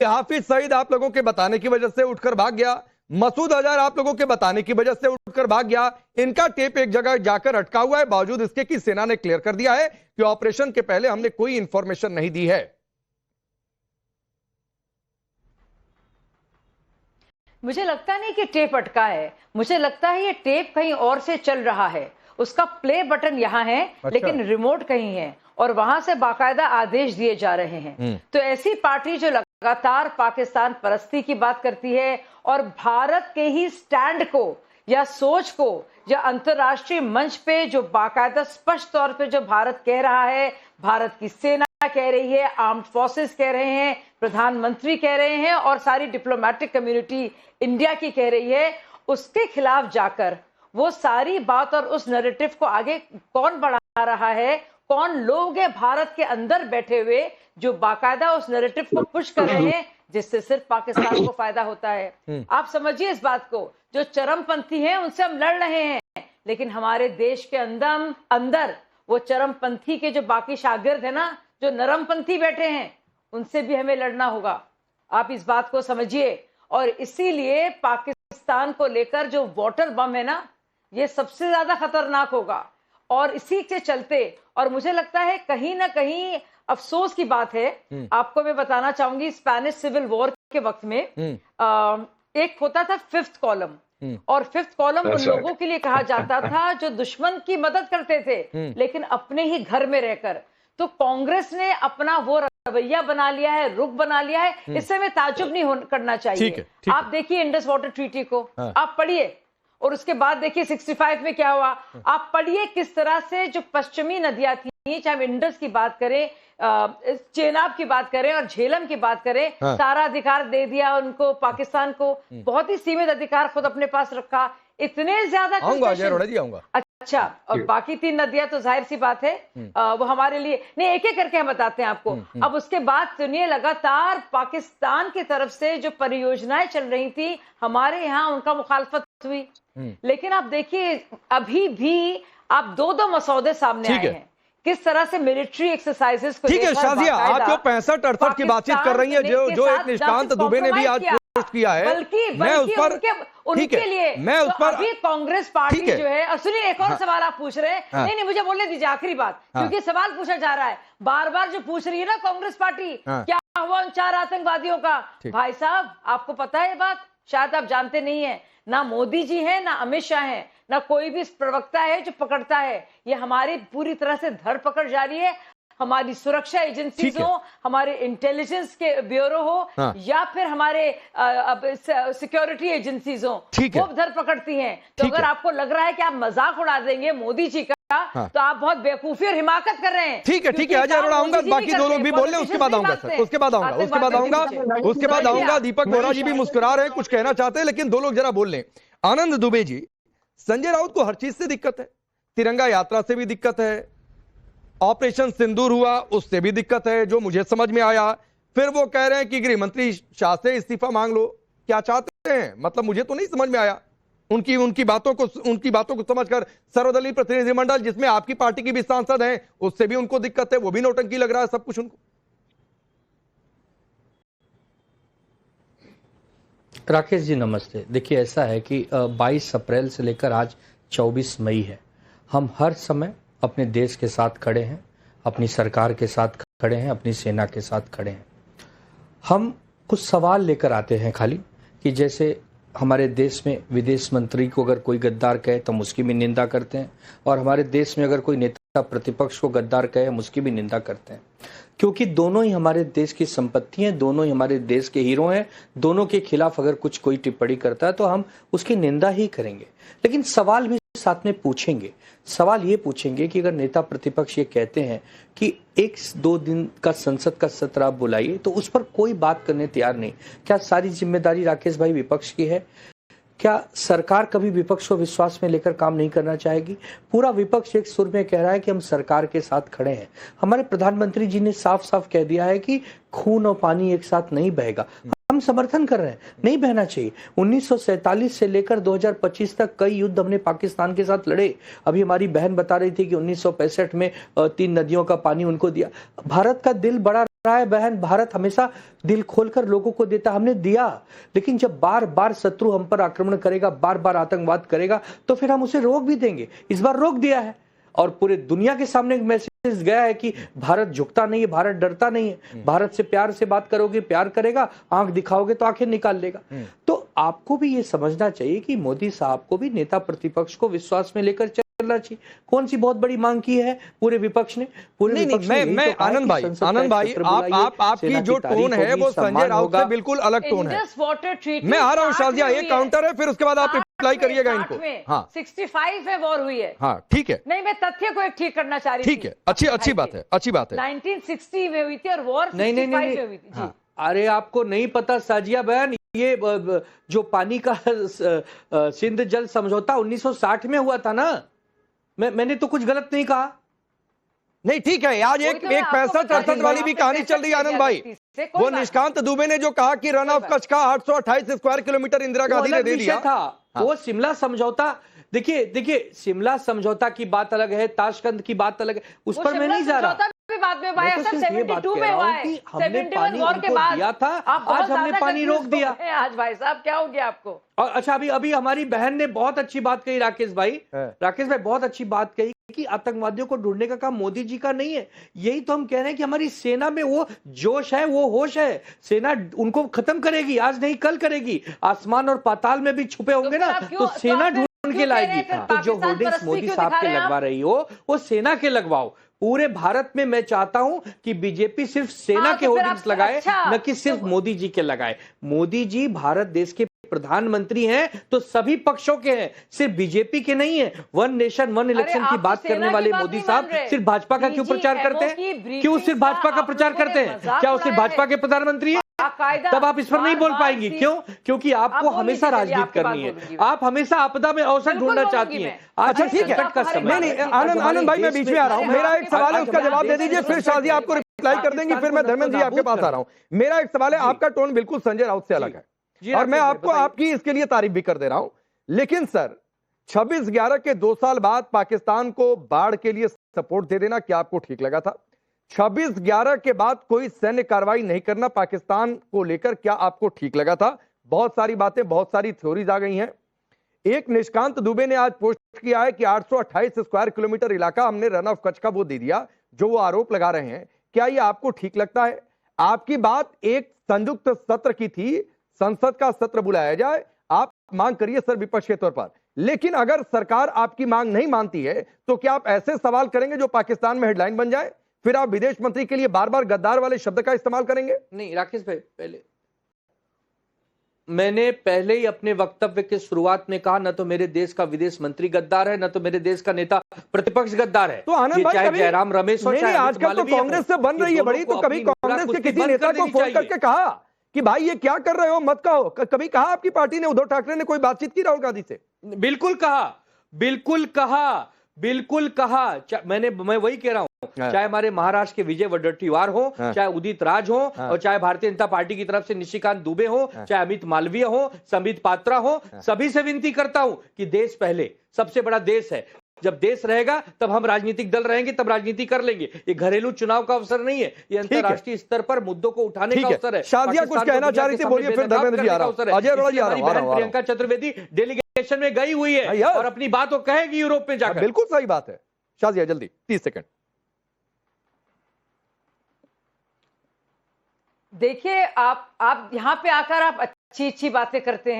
हाफिज सईद आप लोगों के बताने की वजह से उठकर भाग गया, मसूद अजहर आप लोगों के बताने की वजह से उठकर भाग गया। इनका टेप एक जगह जाकर अटका हुआ है, बावजूद इसके कि सेना ने क्लियर कर दिया है कि ऑपरेशन के पहले हमने कोई इंफॉर्मेशन नहीं दी है। मुझे लगता नहीं कि टेप अटका है, मुझे लगता है ये टेप कहीं और से चल रहा है। उसका प्ले बटन यहाँ है, लेकिन रिमोट कहीं है और वहां से बाकायदा आदेश दिए जा रहे हैं। तो ऐसी पार्टी जो लगातार पाकिस्तान परस्ती की बात करती है और भारत के ही स्टैंड को या सोच को या अंतर्राष्ट्रीय मंच पे जो बाकायदा स्पष्ट तौर पे जो भारत कह रहा है, भारत की सेना कह रही है, आर्म्ड फोर्सेस कह रहे हैं, प्रधानमंत्री कह रहे हैं और सारी डिप्लोमेटिक कम्युनिटी इंडिया की कह रही है, उसके खिलाफ जाकर वो सारी बात और उस नैरेटिव को आगे कौन बढ़ा रहा है, कौन लोग है भारत के अंदर बैठे हुए जो बाकायदा उस नैरेटिव को पुश कर रहे हैं, जिससे सिर्फ पाकिस्तान को फायदा होता है। आप समझिए इस बात को, जो चरमपंथी हैं उनसे हम लड़ रहे हैं, लेकिन हमारे देश के अंदर वो चरमपंथी के जो बाकी शागिर्द है ना, जो नरमपंथी बैठे हैं, उनसे भी हमें लड़ना होगा। आप इस बात को समझिए। और इसीलिए पाकिस्तान को लेकर जो वाटर बम है ना, ये सबसे ज्यादा खतरनाक होगा। और इसी के चलते, और मुझे लगता है कहीं ना कहीं अफसोस की बात है, आपको मैं बताना चाहूंगी, स्पेनिश सिविल वॉर के वक्त में एक होता था फिफ्थ कॉलम, और फिफ्थ कॉलम उन लोगों के लिए कहा जाता था जो दुश्मन की मदद करते थे लेकिन अपने ही घर में रहकर। तो कांग्रेस ने अपना वो रवैया बना लिया है, रुख बना लिया है, इससे हमें ताज्जुब नहीं करना चाहिए। ठीक है। आप देखिए इंडस वाटर ट्रीटी को, आप पढ़िए, और उसके बाद देखिए 65 में क्या हुआ। आप पढ़िए किस तरह से जो पश्चिमी नदियां थी, चाहे हम इंडस की बात करें, चेनाब की बात करें और झेलम की बात करें, सारा अधिकार दे दिया उनको पाकिस्तान को, बहुत ही सीमित अधिकार खुद अपने पास रखा। इतने ज्यादा अच्छा, और बाकी 3 नदियां तो जाहिर सी बात है वो हमारे लिए नहीं, एक एक करके हम बताते हैं आपको। अब उसके बाद सुनिए, लगातार पाकिस्तान की तरफ से जो परियोजनाएं चल रही थी हमारे यहाँ, उनका मुखालफत हुई। लेकिन आप देखिए अभी भी आप 2-2 मसौदे सामने आए हैं किस तरह से मिलिट्री एक्सरसाइजेस को। ठीक है शाजिया, आप जो 65-68 की बातचीत कर रही हैं, जो एक निष्कांत दुबे ने भी आज पोस्ट किया है, मैं उस पर उनके लिए मैं उस पर अभी कांग्रेस पार्टी जो है। और सुनिए, एक और सवाल आप पूछ रहे हैं। नहीं मुझे बोलने दीजिए आखिरी बात, क्योंकि सवाल पूछा जा रहा है बार बार जो पूछ रही है ना कांग्रेस पार्टी, क्या हुआ उन 4 आतंकवादियों का। भाई साहब, आपको पता है ये बात, शायद आप जानते नहीं है। ना मोदी जी है, ना अमित शाह है, ना कोई भी प्रवक्ता है जो पकड़ता है। ये हमारी पूरी तरह से धरपकड़ जारी है। हमारी सुरक्षा एजेंसीज हो, हमारे इंटेलिजेंस के ब्यूरो हो, या फिर हमारे सिक्योरिटी एजेंसीज हो, वो धरपकड़ती हैं। तो अगर आपको लग रहा है कि आप मजाक उड़ा देंगे मोदी जी का, तो आप बहुत बेवकूफी और हिमाकत कर रहे हैं। ठीक है आज आऊंगा, बाकी 2 लोग भी बोल रहे हैं, उसके बाद आऊंगा सर, उसके बाद आऊंगा। दीपक बोहरा जी भी मुस्कुरा रहे हैं, कुछ कहना चाहते हैं, लेकिन 2 लोग जरा बोल लें। आनंद दुबे जी, संजय राउत को हर चीज से दिक्कत है, तिरंगा यात्रा से भी दिक्कत है, ऑपरेशन सिंदूर हुआ उससे भी दिक्कत है, जो मुझे समझ में आया। फिर वो कह रहे हैं कि गृह मंत्री शाह से इस्तीफा मांग लो। क्या चाहते हैं, मतलब मुझे तो नहीं समझ में आया। उनकी बातों को समझकर सर्वदलीय प्रतिनिधिमंडल, जिसमें आपकी पार्टी की भी सांसद हैं, उससे भी उनको दिक्कत है, वो भी नौटंकी लग रहा है सब कुछ उनको। राकेश जी नमस्ते। देखिए ऐसा है कि 22 अप्रैल से लेकर आज 24 मई है, हम हर समय अपने देश के साथ खड़े हैं, अपनी सरकार के साथ खड़े हैं, अपनी सेना के साथ खड़े हैं। हम कुछ सवाल लेकर आते हैं खाली, कि जैसे हमारे देश में विदेश मंत्री को अगर कोई गद्दार कहे तो हम उसकी भी निंदा करते हैं, और हमारे देश में अगर कोई नेता प्रतिपक्ष को गद्दार कहे हम उसकी भी निंदा करते हैं, क्योंकि दोनों ही हमारे देश की संपत्ति हैं, दोनों ही हमारे देश के हीरो हैं। दोनों के खिलाफ अगर कोई टिप्पणी करता है तो हम उसकी निंदा ही करेंगे, लेकिन सवाल भी साथ में पूछेंगे। सवाल ये पूछेंगे कि अगर नेता प्रतिपक्ष ये कहते हैं कि 1-2 दिन का संसद का सत्र आप बुलाइए, तो उस पर कोई बात करने तैयार नहीं। क्या सारी जिम्मेदारी राकेश भाई विपक्ष की है? क्या सरकार कभी विपक्ष को विश्वास में लेकर काम नहीं करना चाहेगी? पूरा विपक्ष एक सुर में कह रहा है कि हम सरकार के साथ खड़े हैं। हमारे प्रधानमंत्री जी ने साफ साफ कह दिया है कि खून और पानी एक साथ नहीं बहेगा। हम समर्थन कर रहे हैं, नहीं बहना चाहिए। 1947 से लेकर 2025 तक कई युद्ध हमने पाकिस्तान के साथ लड़े। अभी हमारी बहन बता रही थी कि 1965 में 3 नदियों का पानी उनको दिया। भारत का दिल बड़ा रहा है बहन, भारत हमेशा दिल खोलकर लोगों को देता, हमने दिया। लेकिन जब बार बार शत्रु हम पर आक्रमण करेगा, बार बार आतंकवाद करेगा, तो फिर हम उसे रोक भी देंगे। इस बार रोक दिया है और पूरे दुनिया के सामने एक मैसेज गया है कि भारत झुकता नहीं है, भारत डरता नहीं है। भारत से प्यार से बात करोगे प्यार करेगा, आंख दिखाओगे तो आंखें निकाल लेगा। तो आपको भी ये समझना चाहिए कि मोदी साहब को भी नेता प्रतिपक्ष को विश्वास में लेकर चलना चाहिए। कौन सी बहुत बड़ी मांग की है पूरे विपक्ष ने? पूरे नहीं, मैं आनंद भाई आपकी जो टोन है वो संजय राउत से बिल्कुल अलग टोन है। मैं आ रहा हूँ शाजिया, एक काउंटर है, फिर उसके बाद आप रिप्लाई करिएगा इनको। हाँ 65 में वॉर हुई है। हाँ ठीक है, नहीं मैं तथ्य को एक ठीक करना चाह रही थी। ठीक है, अच्छी बात है, अच्छी बात है। 1960 में हुई थी और वॉर 65 में हुई थी। हाँ। अरे आपको नहीं पता साजिया बहन, ये जो पानी का सिंध जल समझौता 1960 में हुआ था ना। मैंने तो कुछ गलत नहीं कहा। नहीं ठीक है, आज एक 65-68 वाली भी कहानी चल रही है आनंद भाई। वो निष्कांत दुबे ने जो कहा कि रन ऑफ कच्छ का 828 स्क्वायर किलोमीटर इंदिरा गांधी ने दे दिया था। वो शिमला समझौता, देखिए शिमला समझौता की बात अलग है, ताशकंद की बात अलग है, उस पर मैं नहीं जा रहा। बाद में हुआ है, 72 में हुआ है, 71 वॉर के बाद दिया था, आज हमने पानी रोक दिया। आज भाई साहब क्या हो गया आपको? और अच्छा अभी हमारी बहन ने बहुत अच्छी बात कही, राकेश भाई बहुत अच्छी बात कही कि आतंकवादियों को ढूंढने का काम मोदी जी का नहीं है। यही तो हम कह रहे हैं कि हमारी सेना में वो जोश है, वो होश है। सेना उनको खत्म करेगी, आज नहीं कल करेगी। आसमान और पाताल में भी छुपे होंगे ना, तो सेना ढूंढ के लाएगी। तो जो होर्डिंग्स मोदी साहब के लगवा रही हो वो सेना के लगवाओ। पूरे भारत में मैं चाहता हूं कि बीजेपी सिर्फ सेना के होर्डिंग्स लगाए, न कि सिर्फ मोदी जी के लगाए। मोदी जी भारत देश के प्रधानमंत्री हैं तो सभी पक्षों के हैं, सिर्फ बीजेपी के नहीं है। वन नेशन वन इलेक्शन की बात करने वाले मोदी साहब सिर्फ भाजपा का क्यों प्रचार करते हैं? क्यों सिर्फ भाजपा का प्रचार करते हैं? क्या वो सिर्फ भाजपा के प्रधानमंत्री हैं? तब आप इस पर नहीं बोल पाएंगी। क्यों? क्योंकि आपको हमेशा राजनीति करनी है, आप हमेशा आपदा में अवसर ढूंढना चाहती हैं। अच्छा ठीक है, नहीं आनंद भाई मैं बीच में आ रहा हूं, मेरा एक सवाल है उसका जवाब दे दीजिए, फिर शाजिया आपको रिप्लाई कर देंगी, फिर मैं धर्मेंद्र जी आपके पास आ रहा हूं। मेरा एक सवाल है, आपका टोन बिल्कुल संजय राउत से अलग है और मैं आपको आपकी इसके लिए तारीफ भी कर दे रहा हूं। लेकिन सर 26/11 के 2 साल बाद पाकिस्तान को बाढ़ के लिए सपोर्ट दे देना क्या आपको ठीक लगा था? 26/11 के बाद कोई सैन्य कार्रवाई नहीं करना पाकिस्तान को लेकर क्या आपको ठीक लगा था? बहुत सारी बातें, बहुत सारी थ्योरीज आ गई हैं। एक निष्कांत दुबे ने आज पोस्ट किया है कि 828 स्क्वायर किलोमीटर इलाका हमने रन ऑफ कच्छ का वो दे दिया, जो वो आरोप लगा रहे हैं। क्या ये आपको ठीक लगता है? आपकी बात एक संयुक्त सत्र की थी, संसद का सत्र बुलाया जाए, आप मांग करिए सर विपक्ष के तौर पर। लेकिन अगर सरकार आपकी मांग नहीं मानती है तो क्या आप ऐसे सवाल करेंगे जो पाकिस्तान में हेडलाइन बन जाए? फिर आप विदेश मंत्री के लिए बार बार गद्दार वाले शब्द का इस्तेमाल करेंगे? नहीं राकेश भाई, मैंने पहले ही अपने वक्तव्य के शुरुआत में कहा, न तो मेरे देश का विदेश मंत्री गद्दार है, न तो मेरे देश का नेता प्रतिपक्ष गद्दार है। तो आनंद भाई, चाहे जयराम रमेश हो, चाहे आजकल तो कांग्रेस से बन रही है बड़ी, तो कभी कांग्रेस के किसी नेता को फोन करके कहा कि भाई ये क्या कर रहे हो, मत कहो? कभी कहा आपकी पार्टी ने, उद्धव ठाकरे ने कोई बातचीत की राहुल गांधी से? बिल्कुल कहा। मैं वही कह रहा हूं, चाहे हमारे महाराष्ट्र के विजय वडेट्टीवार हो, चाहे उदित राज हो, और चाहे भारतीय जनता पार्टी की तरफ से निशिकांत दुबे हो, चाहे अमित मालवीय हो, संबित पात्रा हो, सभी से विनती करता हूं कि देश पहले, सबसे बड़ा देश है। जब देश रहेगा तब हम राजनीतिक दल रहेंगे, तब राजनीति कर लेंगे। ये घरेलू चुनाव का अवसर नहीं है, ये अंतर्राष्ट्रीय स्तर पर मुद्दों को उठाने का अवसर है। शाजिया कुछ कहना चाह रही थी, बोलिए, फिर धर्मेंद्र जी आ रहा हूं। अजय अरोड़ा जी आ रहा हूं। प्रियंका चतुर्वेदी डेलीगेशन में गई हुई है और अपनी बात वो कहेगी यूरोप में जाकर। बिल्कुल सही बात है। शाजिया जल्दी 30 सेकंड। देखिए आप यहाँ पे आकर आप अच्छी बातें करते हैं।